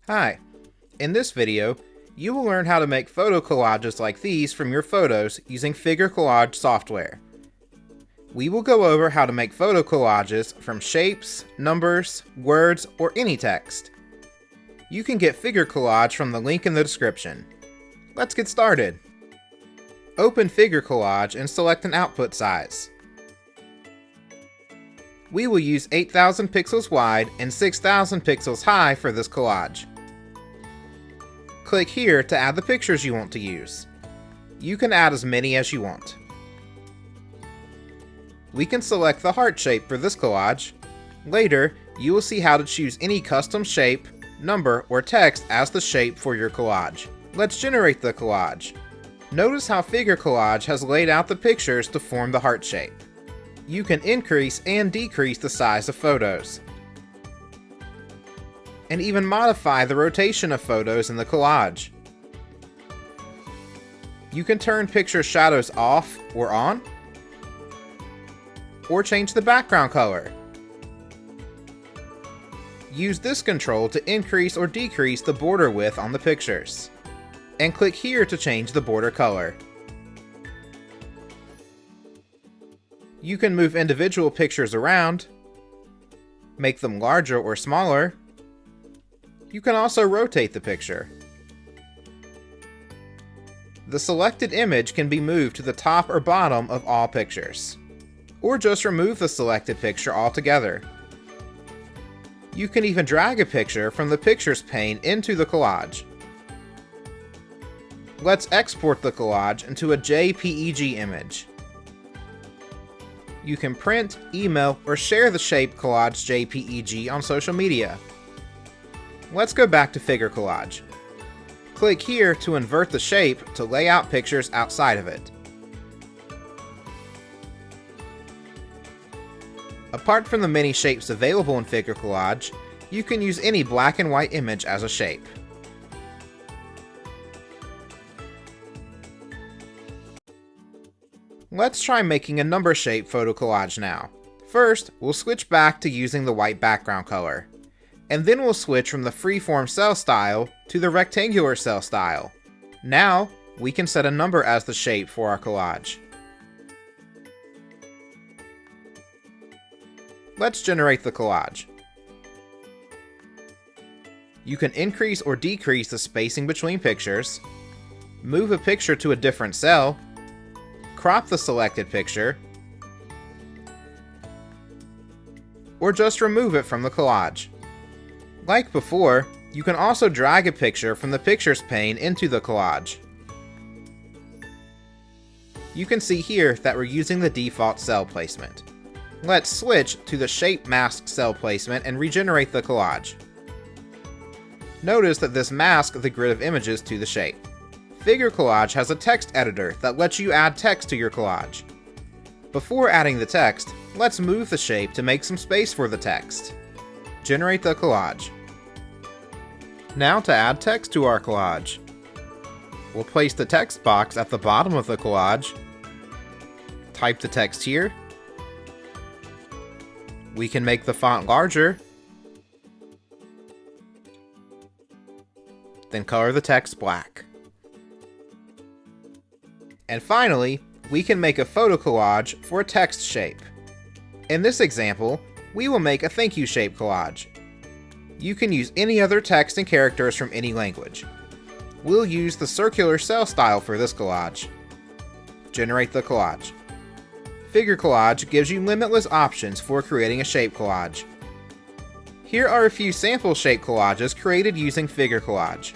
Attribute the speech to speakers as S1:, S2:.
S1: Hi, in this video, you will learn how to make photo collages like these from your photos using Figure Collage software. We will go over how to make photo collages from shapes, numbers, words, or any text. You can get Figure Collage from the link in the description. Let's get started. Open Figure Collage and select an output size. We will use 8,000 pixels wide and 6,000 pixels high for this collage. Click here to add the pictures you want to use. You can add as many as you want. We can select the heart shape for this collage. Later, you will see how to choose any custom shape, number, or text as the shape for your collage. Let's generate the collage. Notice how Figure Collage has laid out the pictures to form the heart shape. You can increase and decrease the size of photos, and even modify the rotation of photos in the collage. You can turn picture shadows off or on, or change the background color. Use this control to increase or decrease the border width on the pictures, and click here to change the border color. You can move individual pictures around, make them larger or smaller. You can also rotate the picture. The selected image can be moved to the top or bottom of all pictures, or just remove the selected picture altogether. You can even drag a picture from the Pictures pane into the collage. Let's export the collage into a JPEG image. You can print, email, or share the shape collage JPEG on social media. Let's go back to Figure Collage. Click here to invert the shape to lay out pictures outside of it. Apart from the many shapes available in Figure Collage, you can use any black and white image as a shape. Let's try making a number shape photo collage now. First, we'll switch back to using the white background color, and then we'll switch from the freeform cell style to the rectangular cell style. Now, we can set a number as the shape for our collage. Let's generate the collage. You can increase or decrease the spacing between pictures, move a picture to a different cell, crop the selected picture, or just remove it from the collage. Like before, you can also drag a picture from the Pictures pane into the collage. You can see here that we're using the default cell placement. Let's switch to the Shape Mask cell placement and regenerate the collage. Notice that this masks the grid of images to the shape. Figure Collage has a text editor that lets you add text to your collage. Before adding the text, let's move the shape to make some space for the text. Generate the collage. Now to add text to our collage. We'll place the text box at the bottom of the collage. Type the text here. We can make the font larger. Then color the text black. And finally, we can make a photo collage for a text shape. In this example, we will make a thank you shape collage. You can use any other text and characters from any language. We'll use the circular cell style for this collage. Generate the collage. Figure Collage gives you limitless options for creating a shape collage. Here are a few sample shape collages created using Figure Collage.